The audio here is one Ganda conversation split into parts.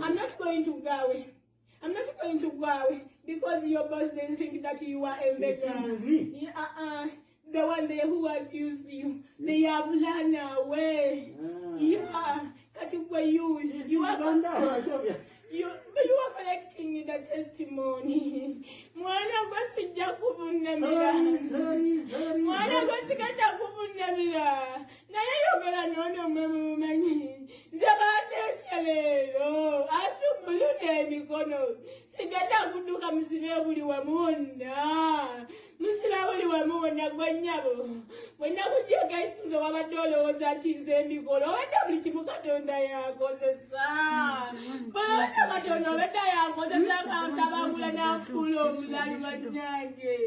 I'm not going to go away. I'm not going to go away because your boss didn't think that you are a beggar. The one there who has used you, they have run away. Yeah, you are collecting the testimony. Mwana basijja kuvunnamira. Mwana basiganda kuvunnamira. Naye yogera nono mumanyi. Zabadde leero asumulule emikono. Siganda kuduka musibe buli wamunda. Musibe buli wamunda gwennyabo. Bwenna kujjaga isuzo wabadde olowooza nti nze emikolo. Obadde buli kimu Katonda yakozesa. Bw'obadde Katonda obadde yakozesa ng'atabangula n'afuula omulali bannange.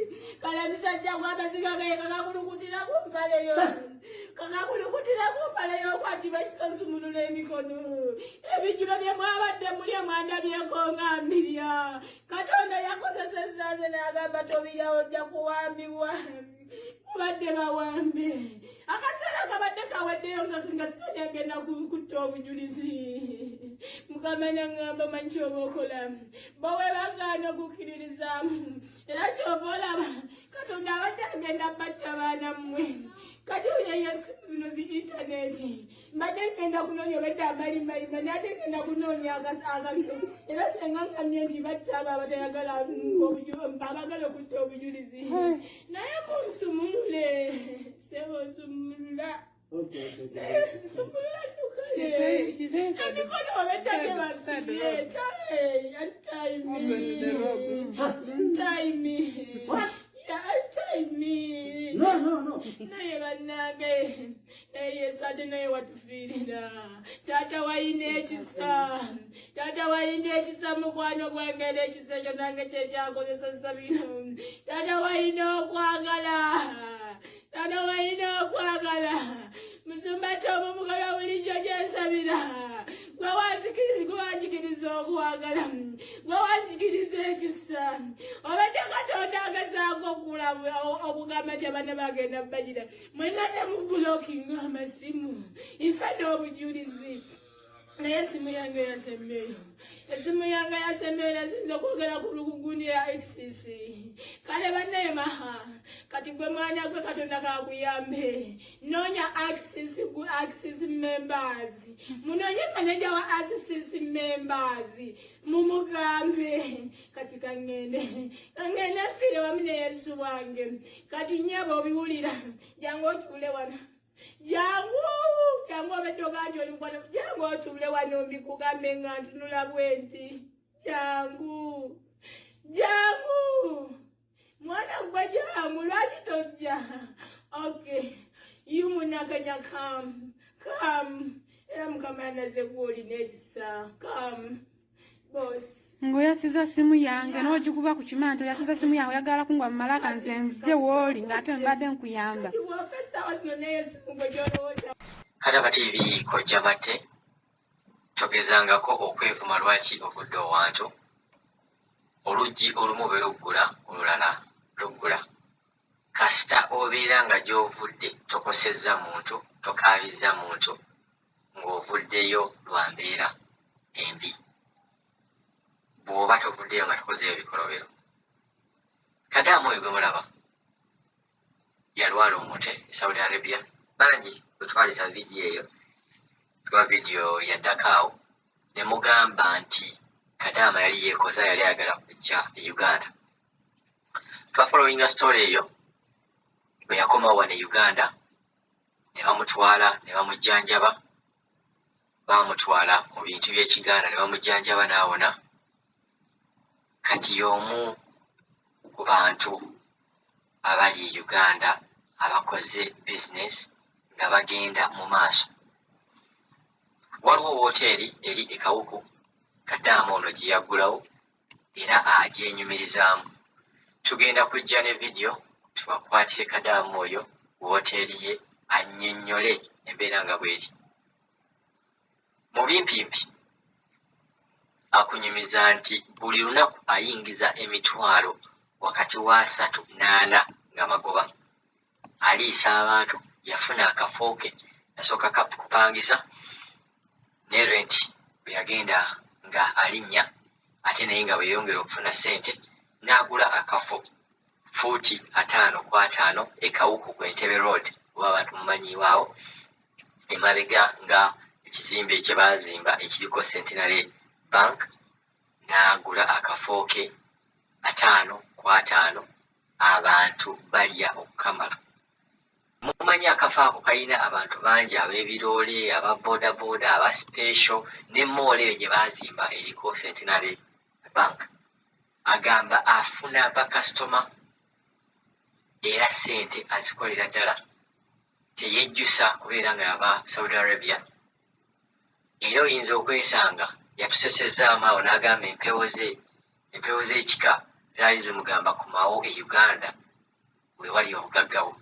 Kale misajja gw'amaziga ge kakakulukutira ku mpale yo. Kakakulukutira ku mpale yo kwati bakisonsumulula emikono. Ebijjulo bye mwabadde mulya mwandabyeko ng'ambirya. Katonda yakozesezza nze n'agamba tobirya ojja kuwambibwa. Mubadde bawambe. Akaseera kabadde kaweddeyo nga sitagenda kutta obujulizi. Mukama n'aŋŋamba manyi ky'oba okola. Bowe bagaana okukkiririzaamu. Era ky'oba olaba Katonda abadde agenda batta baana mmwe. Kati oyo ensimu zino zi intaneti. Mbadde ngenda kunoonya obadde amalimbalima nadde ngenda kunoonya agaso. Era senga ngamye nti batta abo abatayagala abagala okutta obujulizi. Naye munsumulule. Sebo nsumulula. Nsumulula tukale. Emikono obadde gebasibye. Untie me. Untie me. No. Naye bannange. Naye Yesu ate naye watufiirira. Taata wayina ekisa. Taata wayina ekisa mukwano gwange n'ekisa ekyo nange kyekyakozeseza bino. Taata wayina okwagala. Taata wayina okwagala. Musumba Tom Mukola bulijjo gyensabira. Gwe wanzikiriza okwagala. Gwe wanzikiriza ekisa. Obadde Katonda agezaako okulaba okugamba nti abaana bagenda bagira. Mwenna ne mu blocking amasimu. Nfadde obujulizi. Naye esimu yange yasembeyo. Esimu yange yasembeyo nasinza okwogera ku lugugundi ya XCC. Kale bannaye maha. Kati gwe mwana gwe Katonda kakuyambe. Noonya Axis members. Munonye manager wa Axis members. Mumugambe. Kati kangende. Kangende fire wamu ne Yesu wange. Kati nnyabo obiwulira. Jangu otule wano. Jangu obedoga nti oli mukwano. Jangu otule wano mbikugambe nga ntunula bwenti. Jangu. Mwana gwe jangu lwaki tojja? Okay. You munakanya come. Era Mukama yanaze gwoli n'ekisa. Come. Boss. Ngo yasiza simu yange n'ogikuba ku kimanto yasiza simu yange yagala kungwa malaka nze woli ng'ate mbadde nkuyamba. Kadaba TV kojja bate togezangako okwevuma lwaki ovudde owantu oluggi olumu be luggula olulala luggula kasita obeera nga gy'ovudde tokosezza muntu tokaabizza muntu ng'ovuddeyo lwa mbeera embi bw'oba tovuddeyo nga tokozeeyo bikolobero. Kadaamu oyo gwe mulaba yalwala omute Saudi Arabia bangi bwe twaleeta vidiyo eyo twa vidiyo yaddakaawo ne mugamba nti Kadaama yali yeekoza yali ayagala kujja e Uganda. Twafollowinga story eyo bwe yakomawo wano e Uganda ne bamutwala ne bamujjanjaba bamutwala mu bintu by'Ekiganda ne bamujjanjaba n'awona. Kati y'omu ku bantu abali e Uganda abakoze business nga bagenda mu maaso. Waliwo woteeri eri e Kawuku Kadaama ono gye yaggulawo era agyenyumirizaamu. Tugenda kujja ne vidiyo tubakwatire Kadaama oyo woteeri ye annyonnyole embeera nga bw'eri. Mu bimpimpi akunyumiza nti buli lunaku ayingiza emitwalo wakati wa 3 na 4 nga magoba. Aliisa abantu yafuna akafooke yasooka kupangisa ne renti bwe yagenda nga alinnya ate naye nga bweyongera okufuna ssente n'agula akafo fuuti 5x5 ekawuku ku Entebbe Road oba abantu mumanyiiwaawo emabega nga ekizimbe kye baazimba ekiriko Centenary Bank n'agula akafo ke 5x5 abantu balya okukamala. Mumanyi akafo ako kalina abantu bangi ab'ebiroole aba bodaboda aba special ne moole eyo gye baazimba eriko Centenary Bank. Agamba afuna bakasitoma era ssente azikolera ddala teyejjusa kubeera nga yava Saudi Arabia. Era oyinza okwesanga yatusesezaamu awo n'agamba empewo z'ekika zaali zimugamba kumawo e Uganda we wali obugaggawo.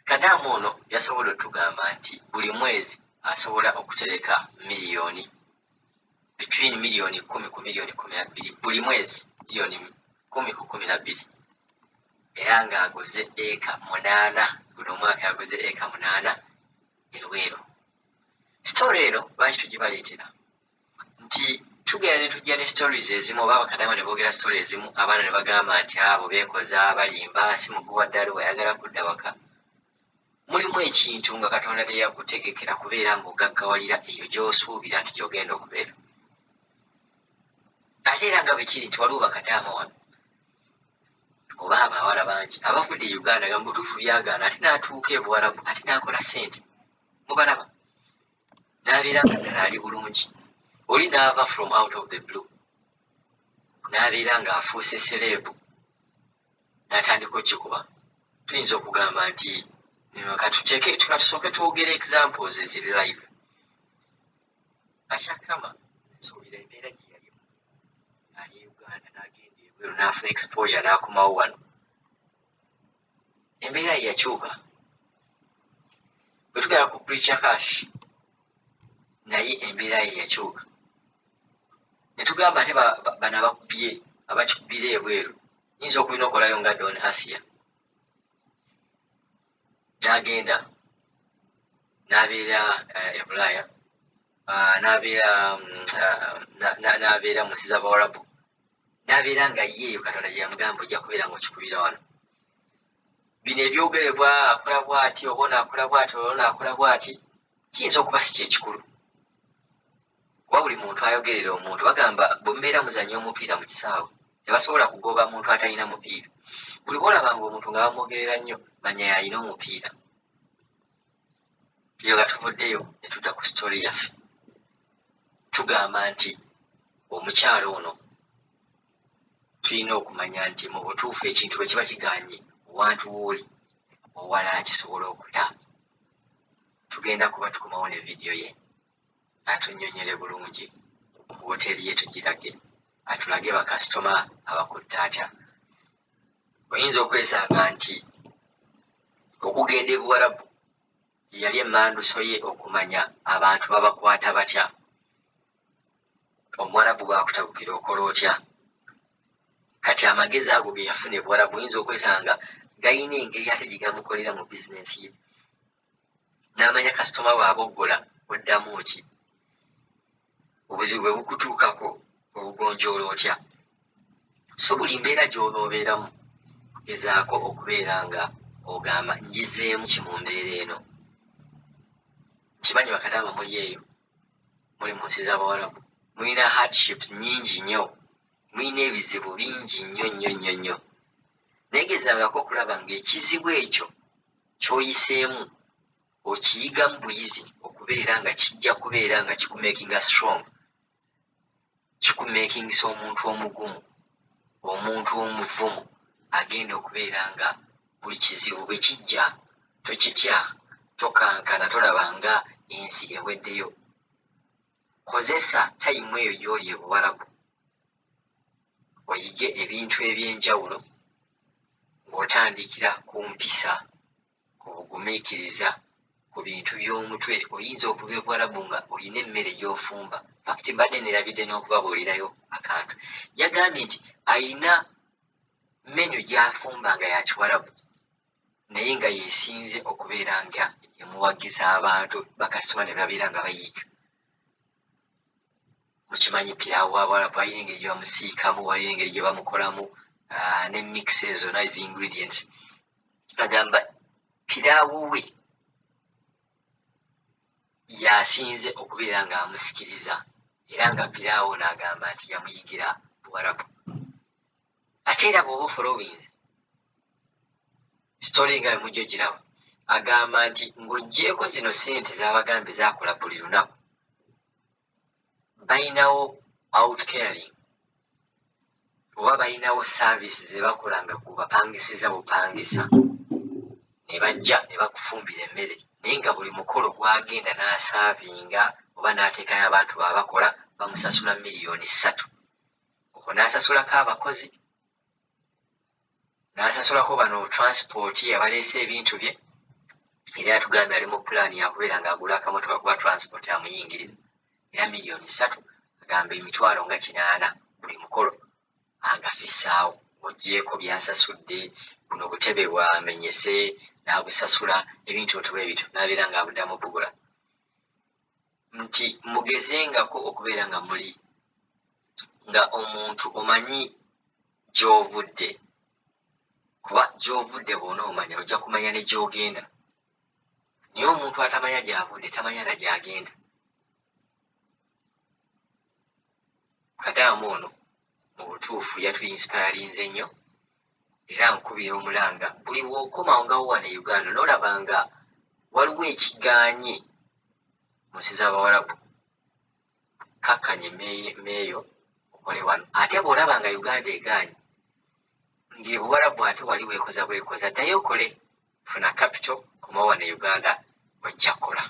Kadaamu ono yasobola otugamba nti buli mwezi asobola okutereka miliyoni between miliyoni 10 ku miliyoni 12 buli mwezi miliyoni 10 ku 12 era ng'aguze eka 8 guno omwaka yaguze eka 8 Luweero. Story eno lwaki tugibaleetera nti tugenda ne tujja ne stories ezimu oba bakadama ne boogera story ezimu abaana ne bagamba nti abo beekoza balimba si muguwa ddala wayagala kudda waka. Mulimu ekintu nga Katonda teyakutegekera kubeera ng'ogaggawalira eyo gy'osuubira nti gy'ogenda okubeera. Ate era nga bwe kiri nti waliwo bakadaama wano oba abawala bangi abavudde e Uganda nga mubutuufu byagaana ate n'atuuka e Buwarabu ate n'akola ssente. Mubalaba n'abeera nga ddala ali bulungi. Oli n'ava from out of the blue n'abeera ng'afuuse sereebu n'atandika okikuba. Tuyinza okugamba nti katusooke twogere examples eziri live. Akyakama nsuubira embeera gye yalimu ali e Uganda n'agenda ebweru n'afuna exposure n'akomawo wano. Embeera ye yakyuka. Bwe tugenda ku Preacher Cash naye embeera ye yakyuka. Ne tugamba ate bano abakikubira ebweru yinza okubina okolayo nga Don Asia n'agenda n'abeera e Bulaaya n'abeera mu nsi z'Abawarabu n'abeera nga yeeyo Katonda gye yamugamba ojja kubeera ng'okikubira wano. Bino ebyogerebwa akola bw'ati oba onaakola bw'ati oba onaakola bw'ati kiyinza okuba si kyekikulu. Kuba buli muntu ayogerera omuntu bagamba bwe mubeera muzannya omupiira mu kisaawe tebasobola kugoba muntu atalina mupiira. Buli bw'olabanga omuntu nga bamwogerera nnyo manya yalina omupiira. Eyo nga tuvuddeyo ne tudda ku story yaffe tugamba nti omukyalo ono tulina okumanya nti mu butuufu ekintu bwe kiba kiganye wantu w'oli owalala kisobola okuta. Tugenda kuba tukomawo ne vidiyo ye atunnyonnyole bulungi ku woteeri ye tugirage atulage bakasitoma abakutte atya. Oyinza okwesanga nti okugenda e Buwarabu yali emmanduso ye okumanya abantu babakwata batya. Omuwarabu bw'akutabukira okola otya. Kati amagezi ago ge yafuna e Buwarabu oyinza okwesanga gayina engeri ate gye gamukolera mu bizinensi ye. N'amanya kasitoma bw'aboggola oddamu ki. Obuzibu bwe bukutuukako obugonjoola otya. So buli mbeera gy'onoobeeramu gezaako okubeera nga ogamba njizeemu ki mu mbeera eno. Kimanyi bakadama muli eyo muli mu nsi z'Abawarabu mulina hardships nnyingi nnyo, mulina ebizibu bingi nnyo nnyo nnyo nnyo. Naye gezaangako okulaba ng'ekizibu ekyo ky'oyiseemu okiyigamu buyizi okubeera nga kijja kubeera nga kikumakinga strong, kikumakingisa omuntu omugumu, omuntu omuvumu agenda okubeera nga buli kizibu bwe kijja tokitya, tokankana, tolaba nga ensi eweddeyo. Kozesa tayimu eyo gy'oli e Buwarabu oyige ebintu eby'enjawulo ng'otandikira ku mpisa, ku bugumiikiriza, ku bintu by'omutwe. Oyinza okuva e Buwarabu nga olina emmere gy'ofumba. Fakiti mbadde neerabidde n'okubabuulirayo akantu. Yagambye nti ayina menu gy'afumba nga ya Kiwarabu naye nga yeesinze okubeera nga emuwagiza abantu bakasitoma ne babeera nga bayiika. okimanyi piraawo Abawarabu balina engeri gye bamusiikamu, balina engeri gye bamukolamu ne mix ezo nice ingredients. Agamba piraawo we yasinze okubeera ng'amusikiriza era nga piraawo n'agamba nti yamuyigira Buwarabu. Ate era bw'oba ofolowinze story nga mujjo giraba, agamba nti ng'oggyeeko zino ssente z'abagambe zaakola buli lunaku, balinawo outcaring oba balinawo service ze bakolanga ku bapangisiza bupangisa, ne bajja ne bakufumbira emmere, naye nga buli mukolo gwagenda n'asaavinga oba n'ateekayo abantu baabakola bamusasula miliyoni 3. Okwo n'asasulako abakozi, n'asasulako bano transport abaleese ebintu bye, era atugambye ali mu pulaani yakubeera ng'agula akamotoka kuba transport amuyingirira, era miliyoni 3, agamba emitwalo nga 8 buli mukolo angafissaawo. Ogyeko byasasudde, buno obutebe bwamenyese n'abusasula, ebintu otubwe bityo n'abeera ng'abuddamu bugula. Nti mugezengako okubeera nga muli nga omuntu omanyi gy'ovudde, kuba gy'ovudde bw'ona omanya ojja kumanya ne gy'ogenda, naye omuntu atamanya gy'avudde tamanya na gy'agenda. Kadaamu ono mu butuufu yatuinsipayalinze nnyo, era nkubira omulanga buli bw'okomawo nga wano e Uganda n'olabanga waliwo ekigaanye mu nsi z'Abawarabu, kakkanya emmeeyo okole wano. Ate bw'olabanga Uganda egaanye ng'ebuwarabu ate wali weekoza bwekoza, ddayo okole, funa capital, komawo wano e Uganda ojja kukola.